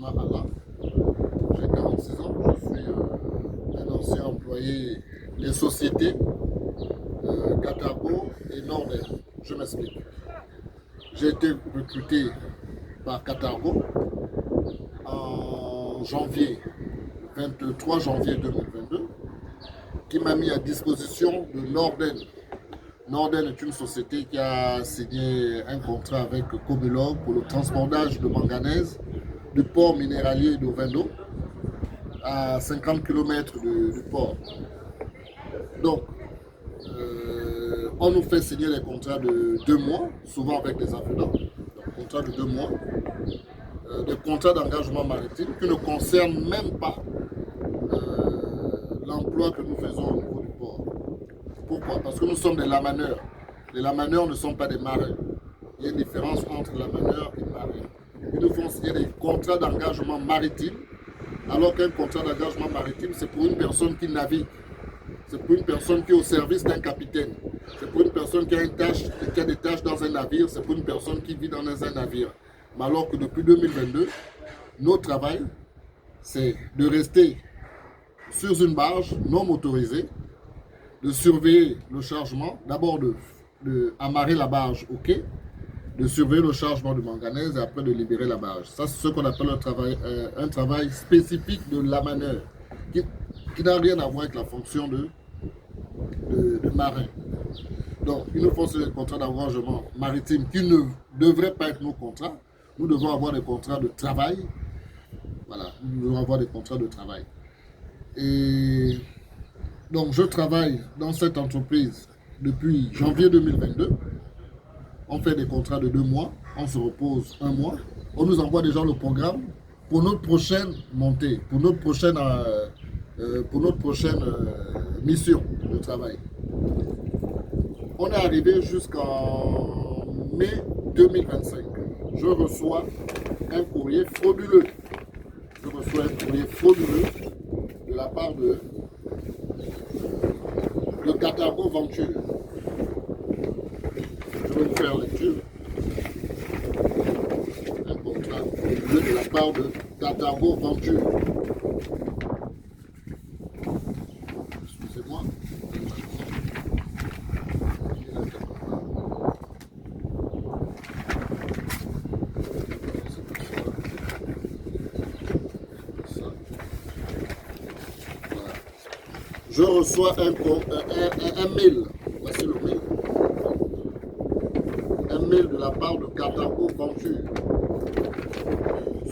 Ema Allah. J'ai 46 ans, je suis un ancien employé des sociétés Qatargo et Nordel. Je m'explique. J'ai été recruté par Qatargo en janvier, 23 janvier 2022, qui m'a mis à disposition de Nordel. Nordel est une société qui a signé un contrat avec Comilog pour le transportage de manganèse du port minéralier d'Ovendo à 50 km du port. Donc, on nous fait signer des contrats de 2 mois, souvent avec des avenants, donc contrats de 2 mois, des contrats d'engagement maritime qui ne concernent même pas l'emploi que nous faisons au niveau du port. Pourquoi? Parce que nous sommes des lamaneurs. Les lamaneurs ne sont pas des marins. Il y a une différence entre lamaneur et marin. Ils nous font signer des contrats d'engagement maritime, alors qu'un contrat d'engagement maritime, c'est pour une personne qui navigue. C'est pour une personne qui est au service d'un capitaine. C'est pour une personne qui a des tâches dans un navire. C'est pour une personne qui vit dans un navire. Mais alors que depuis 2022, notre travail, c'est de rester sur une barge non motorisée, de surveiller le chargement, d'abord de amarrer la barge au quai, de surveiller le chargement de manganèse et après de libérer la barge. Ça, c'est ce qu'on appelle un travail spécifique de lamaneur, qui n'a rien à voir avec la fonction de marin. Donc, il nous faut ces contrats d'engagement maritime qui ne devraient pas être nos contrats. Nous devons avoir des contrats de travail. Voilà, nous devons avoir des contrats de travail. Et donc, je travaille dans cette entreprise depuis janvier 2022. On fait des contrats de 2 mois, on se repose 1 mois. On nous envoie déjà le programme pour notre prochaine montée, pour notre prochaine mission de travail. On est arrivé jusqu'en mai 2025. Je reçois un courrier frauduleux. Je reçois un courrier frauduleux de la part de Qatargo Venture. Je vais vous faire lecture. Un contrat de la part de Qatargo Venture. Excusez-moi. Je reçois un mail. Voici le mail. Un mail de la part de Qatargo Venture.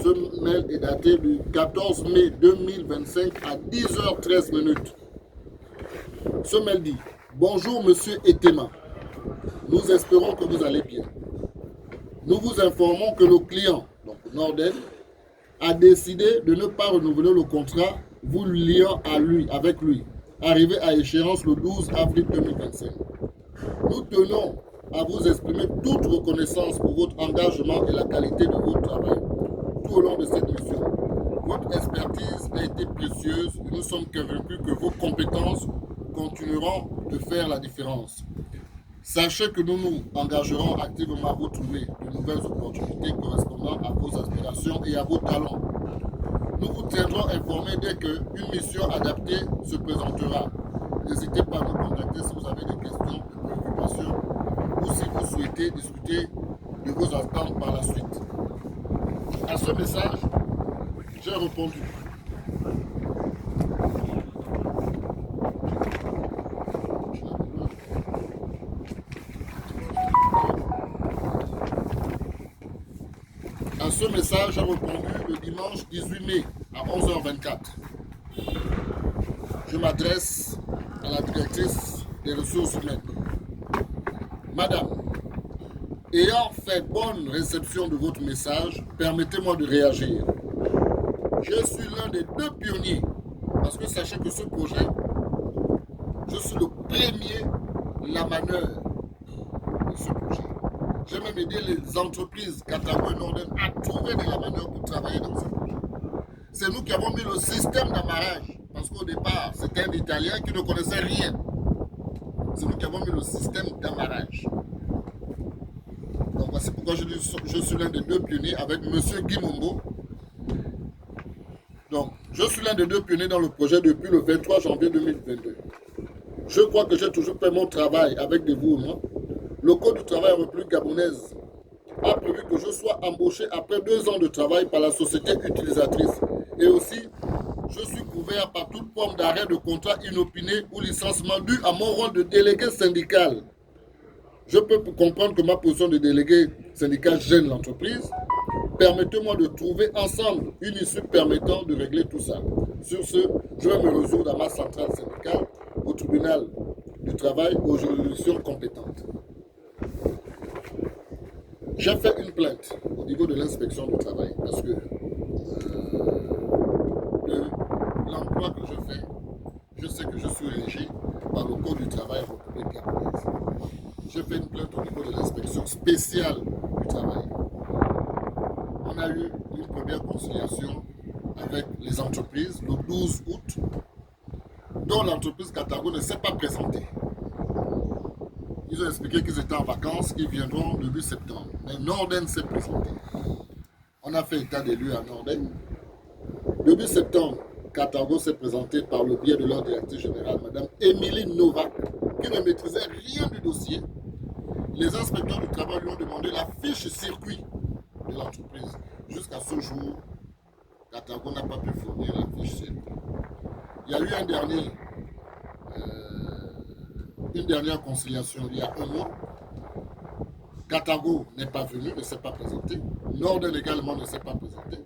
Ce mail est daté du 14 mai 2025 à 10h13 minutes. Ce mail dit: bonjour monsieur Etema, nous espérons que vous allez bien. Nous vous informons que le client, donc Nordel, a décidé de ne pas renouveler le contrat vous liant avec lui, arrivé à échéance le 12 avril 2025. Nous tenons à vous exprimer toute reconnaissance pour votre engagement et la qualité de votre travail tout au long de cette mission. Votre expertise a été précieuse et nous sommes convaincus que vos compétences continueront de faire la différence. Sachez que nous nous engagerons activement à vous trouver de nouvelles opportunités correspondant à vos aspirations et à vos talents. Nous vous tiendrons informés dès qu'une mission adaptée se présentera. N'hésitez pas à nous contacter si vous avez des questions, des préoccupations ou si vous souhaitez discuter de vos attentes par la suite. À ce message, j'ai répondu. À ce message, j'ai répondu le dimanche 18 mai à 11h24. Je m'adresse à la directrice des ressources humaines. Madame, ayant fait bonne réception de votre message, permettez-moi de réagir. Je suis l'un des 2 pionniers, parce que sachez que ce projet, je suis le premier lamaneur de ce projet. J'ai même aidé les entreprises Qatargo et Nordel à trouver des lamaneurs pour travailler dans ce projet. C'est nous qui avons mis le système d'amarrage, parce qu'au départ, c'était un Italien qui ne connaissait rien. C'est nous qui avons mis le système d'amarrage. Donc voici pourquoi je suis l'un des 2 pionniers avec M. Guy Mombo, Donc, je suis l'un des 2 pionniers dans le projet depuis le 23 janvier 2022. Je crois que j'ai toujours fait mon travail avec des vous, moi. Le Code du travail en République gabonaise a prévu que je sois embauché après 2 ans de travail par la société utilisatrice. Et aussi, je suis couvert par toute forme d'arrêt de contrat inopiné ou licenciement dû à mon rôle de délégué syndical. Je peux comprendre que ma position de délégué syndical gêne l'entreprise. Permettez-moi de trouver ensemble une issue permettant de régler tout ça. Sur ce, je vais me résoudre à ma centrale syndicale, au tribunal du travail, aux juridictions compétentes. J'ai fait une plainte au niveau de l'inspection du travail parce que de l'emploi que je fais, je sais que je suis régi par le Code du travail en République gabonaise. J'ai fait une plainte au niveau de l'inspection spéciale du travail. On a eu une première conciliation avec les entreprises le 12 août, dont l'entreprise Carthago ne s'est pas présentée. Ils ont expliqué qu'ils étaient en vacances, qu'ils viendront début septembre. Mais Norden s'est présenté. On a fait état des lieux à Norden. Début septembre, Carthago s'est présenté par le biais de leur directrice générale, Mme Émilie Novak, qui ne maîtrisait rien du dossier. Les inspecteurs du travail lui ont demandé la fiche circuit de l'entreprise. Jusqu'à ce jour, Carthago n'a pas pu fournir la fiche circuit. Il y a eu une dernière conciliation il y a 1 mois. Carthago n'est pas venu, ne s'est pas présenté. Norden également ne s'est pas présenté.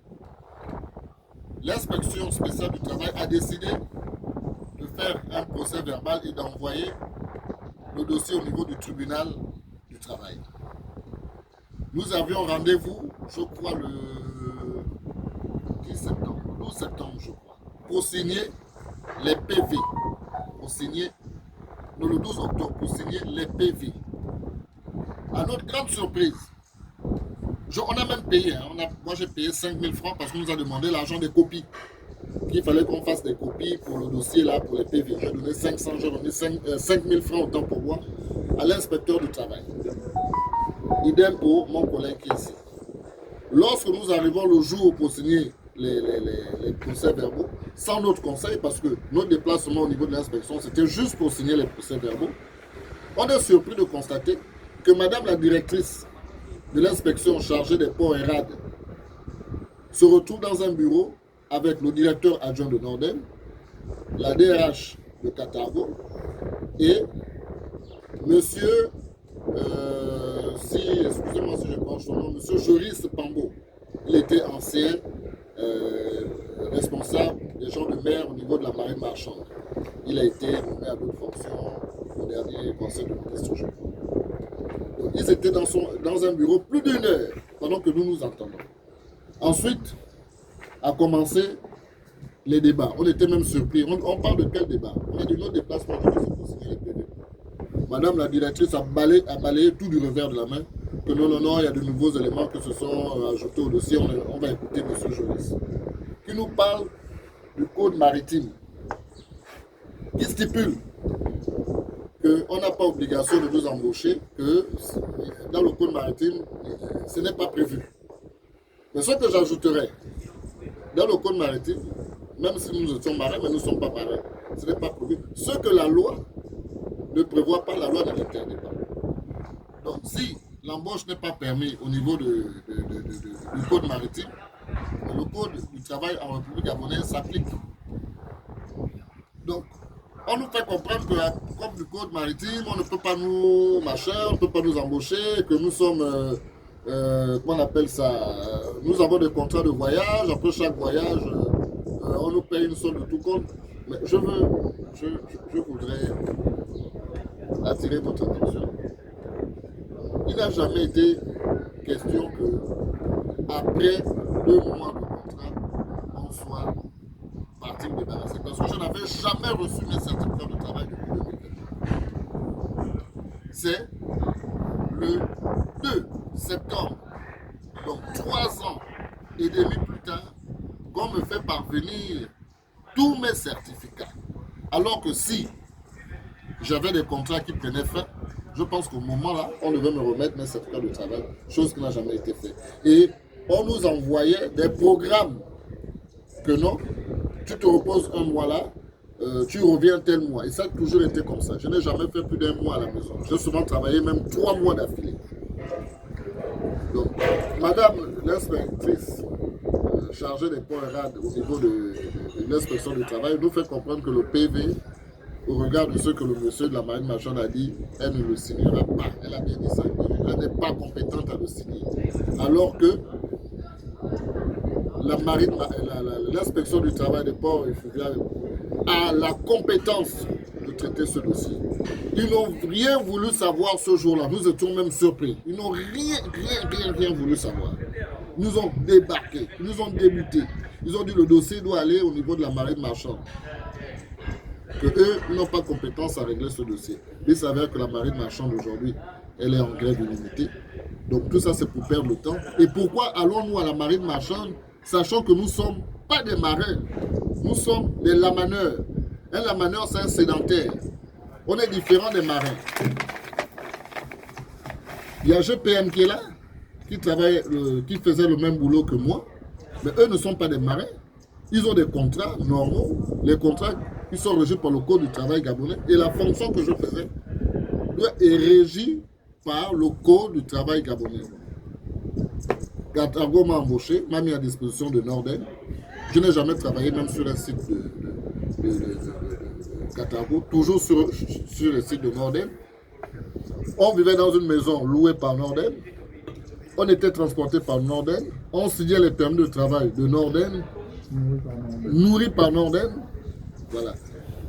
L'inspection spéciale du travail a décidé de faire un procès verbal et d'envoyer le dossier au niveau du tribunal du travail. Nous avions rendez-vous, je crois, le 10 septembre, le 12 septembre, je crois, pour signer les PV. Le 12 octobre, pour signer les PV. À notre grande surprise, on a même payé. Moi, j'ai payé 5 000 francs parce qu'on nous a demandé l'argent des copies. Qu'il fallait qu'on fasse des copies pour le dossier là, pour les PV. J'ai donné 500, j'ai remis 5 000 francs autant pour moi à l'inspecteur du travail. Idem pour mon collègue qui est ici. Lorsque nous arrivons le jour pour signer les procès-verbaux, sans notre conseil, parce que notre déplacement au niveau de l'inspection, c'était juste pour signer les procès-verbaux, on est surpris de constater que Madame la directrice de l'inspection chargée des ports et rades se retrouve dans un bureau avec le directeur adjoint de Norden, la DRH de Carthago et monsieur, excusez-moi si je pense son nom, monsieur Joris Pambo. Il était ancien responsable des gens de mer au niveau de la marine marchande. Il a été nommé à d'autres fonctions au dernier conseil de ministre. Donc, ils étaient dans un bureau plus d'1 heure pendant que nous nous entendons. Ensuite, a commencé les débats. On était même surpris. On parle de quel débat? On a dit notre déplacement, c'est pour signer les PV. Madame la directrice a balayé tout du revers de la main. Que non, il y a de nouveaux éléments qui se sont ajoutés au dossier. On va écouter M. Joris. Qui nous parle du code maritime. Qui stipule qu'on n'a pas obligation de nous embaucher, que dans le code maritime, ce n'est pas prévu. Mais ce que j'ajouterais, dans le code maritime, même si nous étions marins, mais nous ne sommes pas marins, ce n'est pas prévu. Ce que la loi ne prévoit pas, la loi ne l'interdit pas. Donc si l'embauche n'est pas permis au niveau du code maritime, le code du travail en République gabonaise s'applique. Donc, on nous fait comprendre que, comme du code maritime, on ne peut pas nous on ne peut pas nous embaucher, que nous sommes, comment on appelle ça, nous avons des contrats de voyage, après chaque voyage, on nous paye une somme de tout compte. Mais je voudrais attirer votre attention. Il n'a jamais été question que, après 2 mois de contrat, on soit parti me débarrasser. Parce que je n'avais jamais reçu mes certificats de travail depuis 2021. C'est le 2 septembre, donc 3 ans et demi plus tard, qu'on me fait parvenir tous mes certificats. Alors que si j'avais des contrats qui prenaient fin, je pense qu'au moment-là, on devait me remettre mes certificats de travail, chose qui n'a jamais été faite. Et on nous envoyait des programmes que non, tu te reposes un mois là, tu reviens tel mois. Et ça a toujours été comme ça. Je n'ai jamais fait plus d'un mois à la maison. J'ai souvent travaillé même 3 mois d'affilée. Donc, madame l'inspectrice chargée des points RAD au niveau de l'inspection du travail nous fait comprendre que le PV, au regard de ce que le monsieur de la marine marchande a dit, elle ne le signera pas. Elle a bien dit ça. Elle n'est pas compétente à le signer. Alors que l'inspection du travail des ports et fluviales a la compétence de traiter ce dossier. Ils n'ont rien voulu savoir ce jour-là. Nous étions même surpris. Ils n'ont rien voulu savoir. Ils nous ont débarqué, ils nous ont débuté. Ils ont dit que le dossier doit aller au niveau de la marine marchande. Que eux n'ont pas compétence à régler ce dossier. Il s'avère que la marine marchande aujourd'hui, elle est en grève illimitée. Donc tout ça, c'est pour perdre le temps. Et pourquoi allons-nous à la marine marchande, sachant que nous ne sommes pas des marins, nous sommes des lamaneurs. Un lamaneur, c'est un sédentaire. On est différent des marins. Il y a GPM qui est là, qui faisait le même boulot que moi, mais eux ne sont pas des marins. Ils ont des contrats normaux. Les contrats, ils sont régis par le Code du travail gabonais. Et la fonction que je faisais est régie par le Code du travail gabonais. Carthago m'a embauché, m'a mis à disposition de Norden. Je n'ai jamais travaillé même sur un site de Carthago, toujours sur le site de Norden. On vivait dans une maison louée par Norden. On était transporté par Norden. On signait les permis de travail de Norden, nourris par Norden. Voilà.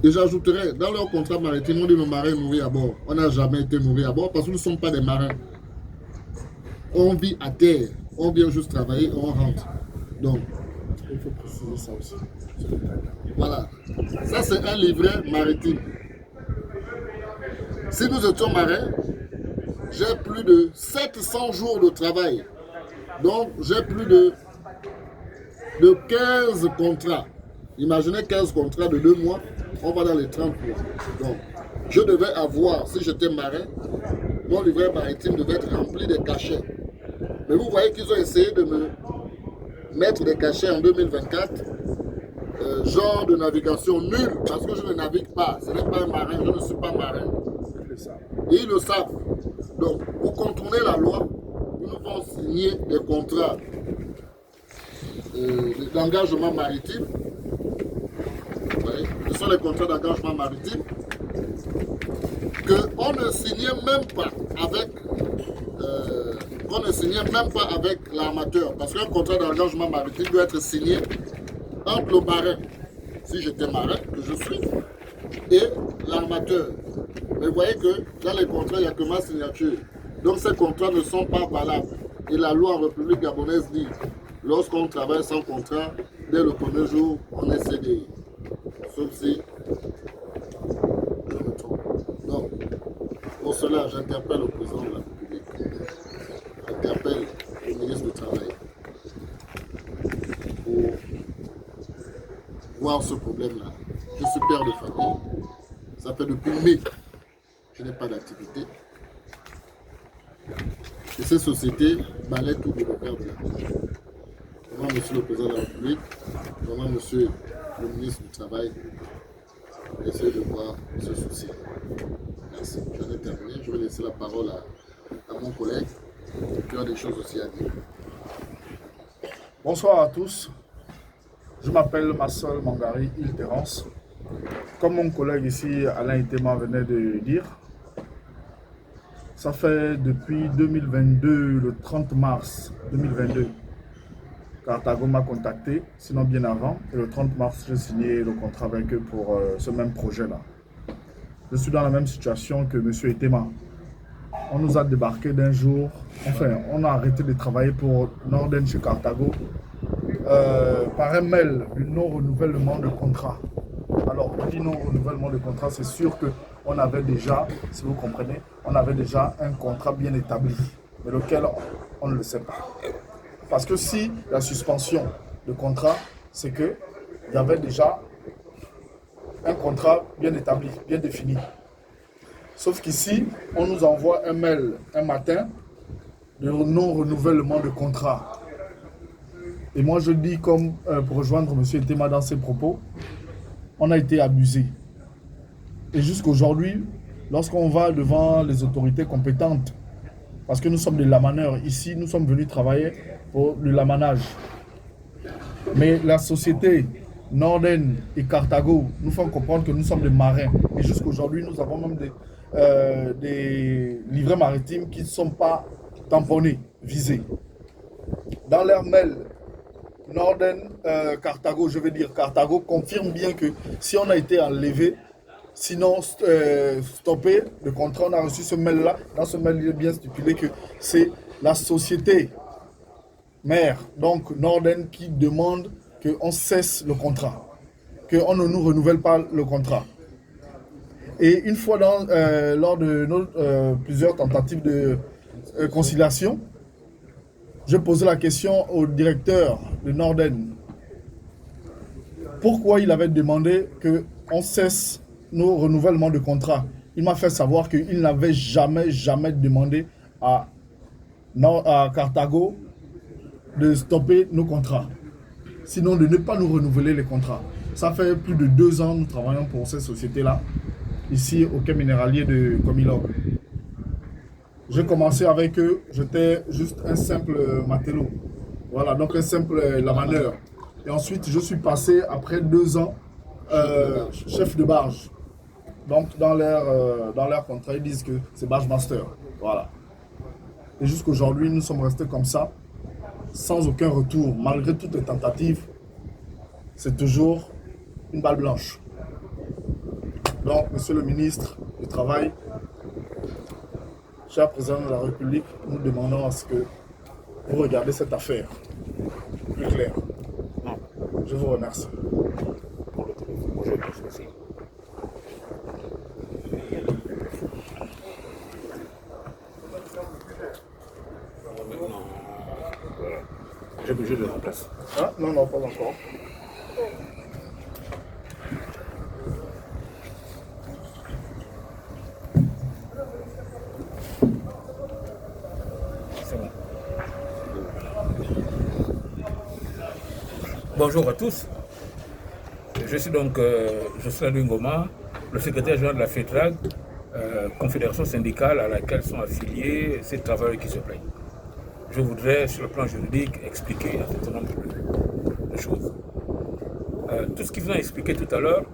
Et j'ajouterais, dans leur contrat maritime, on dit nos marins nourris à bord. On n'a jamais été nourris à bord parce que nous ne sommes pas des marins. On vit à terre. On vient juste travailler et on rentre. Donc, il faut préciser ça aussi. Voilà. Ça, c'est un livret maritime. Si nous étions marins, j'ai plus de 700 jours de travail. Donc, j'ai plus de 15 contrats. Imaginez 15 contrats de 2 mois, on va dans les 30 mois. Donc, je devais avoir, si j'étais marin, mon livret maritime devait être rempli de cachets. Mais vous voyez qu'ils ont essayé de me mettre des cachets en 2024, genre de navigation nulle, parce que je ne navigue pas. Ce n'est pas un marin, je ne suis pas marin. Et ils le savent. Donc, pour contourner la loi, nous devons signer des contrats d'engagement maritime. Vous voyez, ce sont les contrats d'engagement maritime qu'on ne signait même pas avec l'armateur. Parce qu'un contrat d'engagement maritime doit être signé entre le marin, si j'étais marin, que je suis, et l'armateur. Mais vous voyez que dans les contrats, il n'y a que ma signature. Donc ces contrats ne sont pas valables. Et la loi en République gabonaise dit, lorsqu'on travaille sans contrat, dès le premier jour, on est CDI. Sauf si je me trompe. Donc, pour cela, j'interpelle le président de la République. J'interpelle le ministre du Travail pour voir ce problème-là. Je suis père de famille. Ça fait depuis mai que je n'ai pas d'activité. Et ces sociétés balaient tout le repère de la République. Vraiment, monsieur le président de la République, vraiment, monsieur le ministre du Travail, essayez de voir ce souci. Merci. J'en ai terminé. Je vais laisser la parole à mon collègue qui a des choses aussi à dire. Bonsoir à tous. Je m'appelle Massol Mangari Ile-Terrance. Comme mon collègue ici, Alain Itema, venait de dire, ça fait depuis 2022, le 30 mars 2022, Carthago m'a contacté, sinon bien avant. Et le 30 mars, j'ai signé le contrat avec eux pour ce même projet-là. Je suis dans la même situation que M. Itema. On nous a débarqué d'un jour, enfin, on a arrêté de travailler pour Norden chez Carthago par un mail du non-renouvellement de contrat. Alors, pour dire non-renouvellement de contrat, c'est sûr qu'on avait déjà, si vous comprenez, on avait déjà un contrat bien établi, mais lequel on ne le sait pas. Parce que si la suspension de contrat, c'est qu'il y avait déjà un contrat bien établi, bien défini. Sauf qu'ici, on nous envoie un mail un matin de non-renouvellement de contrat. Et moi, je dis, comme pour rejoindre M. Etema dans ses propos, on a été abusé. Et jusqu'aujourd'hui, lorsqu'on va devant les autorités compétentes, parce que nous sommes des lamaneurs, ici, nous sommes venus travailler pour le lamanage. Mais la société Norden et Carthago nous font comprendre que nous sommes des marins. Et jusqu'aujourd'hui, nous avons même des livrets maritimes qui ne sont pas tamponnés, visés. Dans leur mail, Norden, Carthago, je veux dire Carthago, confirme bien que si on a été enlevé, sinon stoppé, le contrat, on a reçu ce mail-là. Dans ce mail, il est bien stipulé que c'est la société mère, donc Norden, qui demande qu'on cesse le contrat, qu'on ne nous renouvelle pas le contrat. Et une fois lors de plusieurs tentatives de conciliation, je posais la question au directeur de Norden. Pourquoi il avait demandé qu'on cesse nos renouvellements de contrat? Il m'a fait savoir qu'il n'avait jamais demandé à Carthago de stopper nos contrats, sinon de ne pas nous renouveler les contrats. Ça fait plus de 2 ans que nous travaillons pour cette société-là, ici au quai minéralier de Comilog. J'ai commencé avec eux, j'étais juste un simple matelot, voilà, donc un simple lamaneur. Et ensuite, je suis passé, après 2 ans, chef de barge. Donc, dans leur contrat, ils disent que c'est barge master, voilà. Et jusqu'aujourd'hui, nous sommes restés comme ça, sans aucun retour, malgré toutes les tentatives, c'est toujours une balle blanche. Donc, Monsieur le ministre du Travail, cher président de la République, nous demandons à ce que vous regardez cette affaire plus clair. Je vous remercie. J'ai bougé de la place. Ah, non, pas encore. C'est bon. Bonjour à tous. Je suis donc Jocelyn Ngoma, le secrétaire général de la FETRAG, confédération syndicale à laquelle sont affiliés ces travailleurs qui se plaignent. Je voudrais, sur le plan juridique, expliquer un certain nombre de choses. Tout ce qu'ils vous ont expliqué tout à l'heure,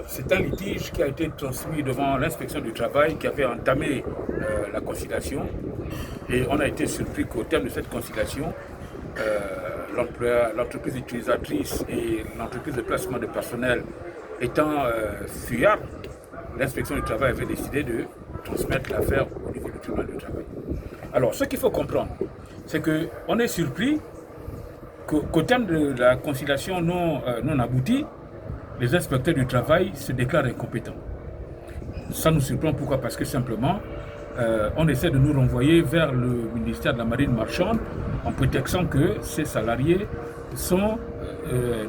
c'est un litige qui a été transmis devant l'inspection du travail qui avait entamé la conciliation. Et on a été surpris qu'au terme de cette conciliation, l'entreprise utilisatrice et l'entreprise de placement de personnel étant fuyards, l'inspection du travail avait décidé de transmettre l'affaire au niveau du tribunal du travail. Alors, ce qu'il faut comprendre, c'est qu'on est surpris qu'au terme de la conciliation non aboutie, les inspecteurs du travail se déclarent incompétents. Ça nous surprend, pourquoi? Parce que simplement, on essaie de nous renvoyer vers le ministère de la Marine marchande en prétextant que ces salariés sont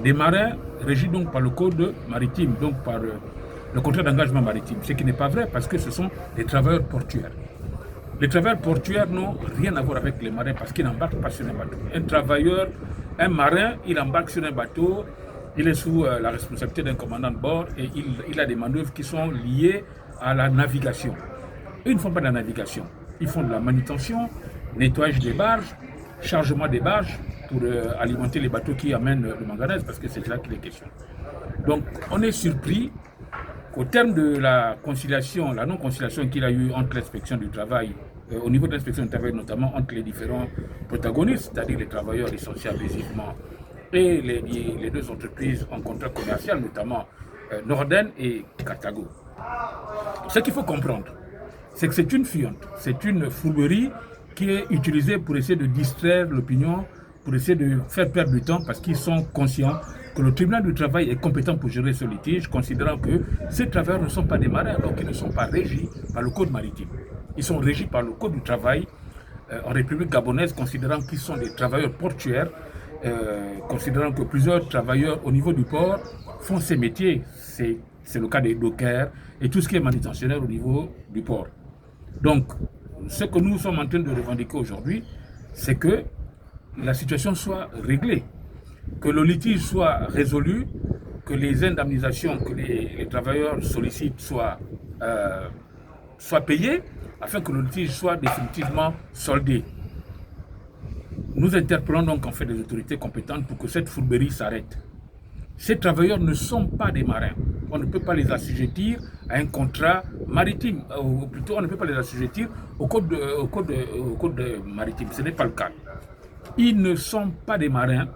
des marins régis donc par le code maritime, donc par le contrat d'engagement maritime. Ce qui n'est pas vrai parce que ce sont des travailleurs portuaires. Les travailleurs portuaires n'ont rien à voir avec les marins parce qu'ils n'embarquent pas sur un bateau. Un travailleur, un marin, il embarque sur un bateau, il est sous la responsabilité d'un commandant de bord et il a des manœuvres qui sont liées à la navigation. Ils ne font pas de la navigation, ils font de la manutention, nettoyage des barges, chargement des barges pour alimenter les bateaux qui amènent le manganèse parce que c'est là qu'il est question. Donc on est surpris qu'au terme de la conciliation, la non-conciliation qu'il a eu entre l'inspection du travail, au niveau de l'inspection du travail notamment entre les différents protagonistes, c'est-à-dire les travailleurs licenciés abusivement et les 2 entreprises en contrat commercial, notamment Norden et Carthago. Ce qu'il faut comprendre, c'est que c'est une fiente, c'est une fourberie qui est utilisée pour essayer de distraire l'opinion, pour essayer de faire perdre du temps parce qu'ils sont conscients que le tribunal du travail est compétent pour gérer ce litige, considérant que ces travailleurs ne sont pas des marins, donc ils ne sont pas régis par le code maritime. Ils sont régis par le code du travail en République gabonaise, considérant qu'ils sont des travailleurs portuaires, considérant que plusieurs travailleurs au niveau du port font ces métiers. C'est le cas des dockers et tout ce qui est manutentionnaire au niveau du port. Donc, ce que nous sommes en train de revendiquer aujourd'hui, c'est que la situation soit réglée, que le litige soit résolu, que les indemnisations que les travailleurs sollicitent soient payées, afin que le litige soit définitivement soldé. Nous interpellons donc en fait les autorités compétentes pour que cette fourberie s'arrête. Ces travailleurs ne sont pas des marins. On ne peut pas les assujettir à un contrat maritime, ou plutôt on ne peut pas les assujettir au code maritime. Ce n'est pas le cas. Ils ne sont pas des marins.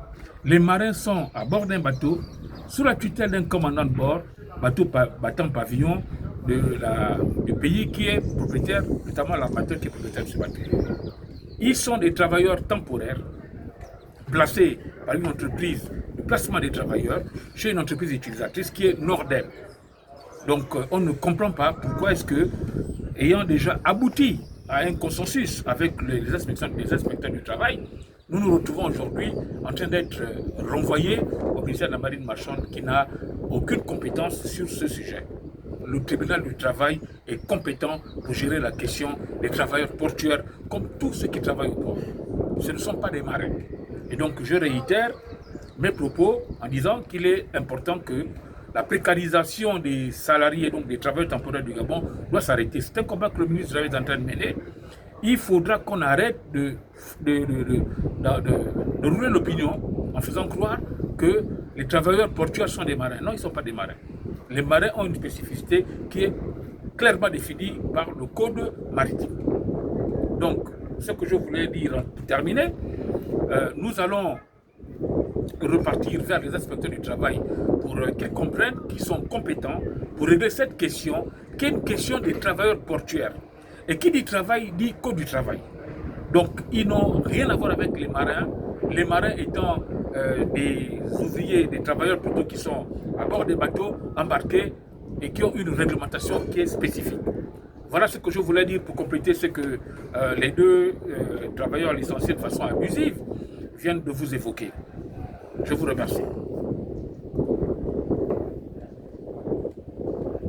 Les marins sont à bord d'un bateau, sous la tutelle d'un commandant de bord, bateau battant pavillon du pays qui est propriétaire, notamment l'armateur qui est propriétaire de ce bateau. Ils sont des travailleurs temporaires, placés par une entreprise de placement des travailleurs chez une entreprise utilisatrice qui est Nordem. Donc on ne comprend pas pourquoi est-ce que, ayant déjà abouti à un consensus avec les inspecteurs du travail, nous nous retrouvons aujourd'hui en train d'être renvoyés au ministère de la Marine marchande qui n'a aucune compétence sur ce sujet. Le tribunal du travail est compétent pour gérer la question des travailleurs portuaires comme tous ceux qui travaillent au port. Ce ne sont pas des marins. Et donc je réitère mes propos en disant qu'il est important que la précarisation des salariés, donc des travailleurs temporaires du Gabon, doit s'arrêter. C'est un combat que le ministre est en train de mener. Il faudra qu'on arrête de rouler l'opinion en faisant croire que les travailleurs portuaires sont des marins. Non, ils ne sont pas des marins. Les marins ont une spécificité qui est clairement définie par le code maritime. Donc, ce que je voulais dire pour terminer, nous allons repartir vers les inspecteurs du travail pour qu'ils comprennent qu'ils sont compétents pour régler cette question, qui est une question des travailleurs portuaires. Et qui dit travail dit code du travail. Donc, ils n'ont rien à voir avec les marins étant des ouvriers, des travailleurs plutôt qui sont à bord des bateaux embarqués et qui ont une réglementation qui est spécifique. Voilà ce que je voulais dire pour compléter ce que les deux travailleurs licenciés de façon abusive viennent de vous évoquer. Je vous remercie.